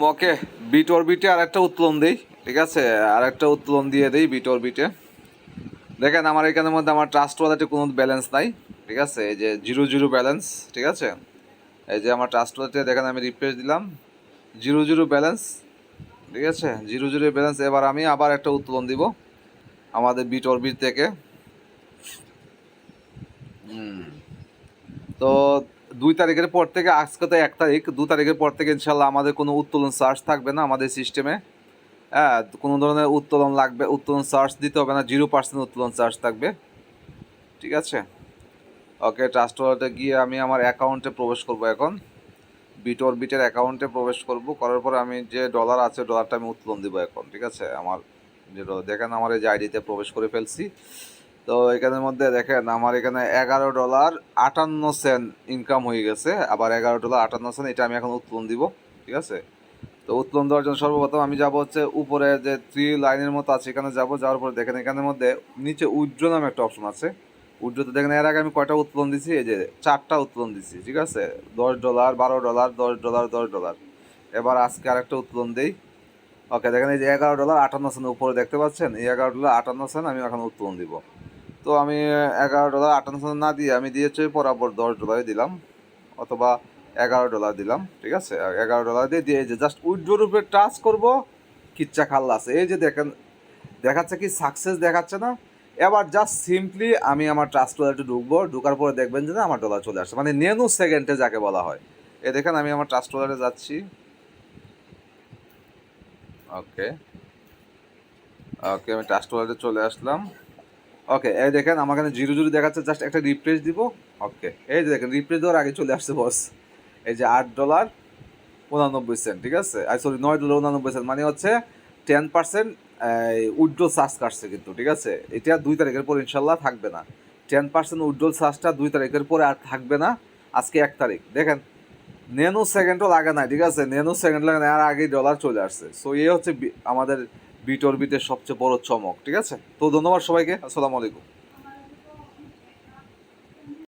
ওকে, bit অরবিটে আর একটা উত্তোলন দিই। ঠিক আছে, আর একটা উত্তোলন দিয়ে দিই বিট অরবিটে। দেখেন আমার এখানের মধ্যে আমার ট্রাস্ট ওয়ালেটে কোনো ব্যালেন্স নাই। ঠিক আছে, এই যে 0 ব্যালেন্স। ঠিক আছে, এই যে আমার ট্রাস্ট ওয়ালেটে দেখেন আমি রিফ্রেশ দিলাম, 0 ব্যালেন্স। ঠিক আছে, 0 ব্যালেন্স। এবার আমি আবার একটা উত্তোলন দিব আমাদের বিট অরবিট থেকে। তো 2 তারিখের পর থেকে, আজকে তো 1 তারিখ, 2 তারিখের পর থেকে ইনশাল্লাহ আমাদের কোনো উত্তোলন চার্জ থাকবে না আমাদের সিস্টেমে। হ্যাঁ, কোনো ধরনের উত্তোলন লাগবে, উত্তোলন চার্জ দিতে হবে না, 0% উত্তোলন চার্জ থাকবে। ঠিক আছে, ওকে। ট্রাস্ট ওয়ালেটে গিয়ে আমি আমার অ্যাকাউন্টে প্রবেশ করব এখন। বিট অরবিটের অ্যাকাউন্টে প্রবেশ করব, করার পরে আমি যে ডলার আছে ডলারটা আমি উত্তোলন দিব এখন। ঠিক আছে, আমার যে দেখেন আমার এই যে আইডিতে প্রবেশ করে ফেলছি। তো এখানের মধ্যে দেখেন আমার এখানে $11.58 ইনকাম হয়ে গেছে, আবার $11.58 এটা আমি এখন উত্তোলন দিব। ঠিক আছে, তো উত্তোলন দেওয়ার জন্য সর্বপ্রথম আমি যাব হচ্ছে উপরে যে 3 লাইনের মতো আছে এখানে যাব। যাওয়ার পরে দেখেন এখানের মধ্যে নিচে উইথড্র নামে একটা অপশন আছে। উইথড্রতে দেখেন এর আগে আমি কয়টা উত্তোলন দিছি, এই যে 4টা উত্তোলন দিছি। ঠিক আছে, $10, $12, $10, $10। এবার আজকে আরেকটা উত্তোলন দিই। ওকে, দেখেন এই যে $11.58 উপরে দেখতে পাচ্ছেন, এই $11.58 আমি এখন উত্তোলন দিব। তো আমি $11.58 না দিয়ে আমি দিয়েছি বরাবর $10 দিলাম, অথবা $11 দিলাম। ঠিক আছে, $11 দিয়ে এই যে জাস্ট উইথড্রোর উপরে টাচ করবো, কিচ্ছা খাল্লাস। এই যে দেখেন দেখাচ্ছে কি সাকসেস দেখাচ্ছে না। এবার জাস্ট সিম্পলি আমি আমার ট্রাস্ট ওয়ালেটে ঢুকবো, ঢুকার পরে দেখবেন যে না আমার ডলার চলে আসছে, মানে নেনো সেকেন্ডে যাকে বলা হয়। এ দেখেন আমি আমার ট্রাস্ট ওয়ালেটে যাচ্ছি। ওকে, ওকে, আমি ট্রাস্ট ওয়ালেটে চলে আসলাম। ওকে, এই দেখেন আমার এখানে 0 দেখাচ্ছে, জাস্ট একটা রিফ্রেশ দিব। ওকে, এই যে দেখেন রিফ্রেশ দেওয়ার আগে চলে আসছে বস, এই যে $8.89। ঠিক আছে, সরি, $9.89, মানে হচ্ছে 10% উইথড্রল চার্জ কাটছে কিন্তু। ঠিক আছে, এটা 2 তারিখের পর ইনশাল্লাহ থাকবে না। 10% উইথড্রল চার্জটা 2 তারিখের পরে আর থাকবে না। আজকে 1 তারিখ, দেখেন নেনো সেকেন্ডও লাগে না। ঠিক আছে, নেনো সেকেন্ড লাগে না, আর আগেই ডলার চলে আসছে। সো এই হচ্ছে আমাদের বিট অরবিটের সবচেয়ে বড় চমক। ঠিক আছে, তো ধন্যবাদ সবাইকে, আসসালামু আলাইকুম।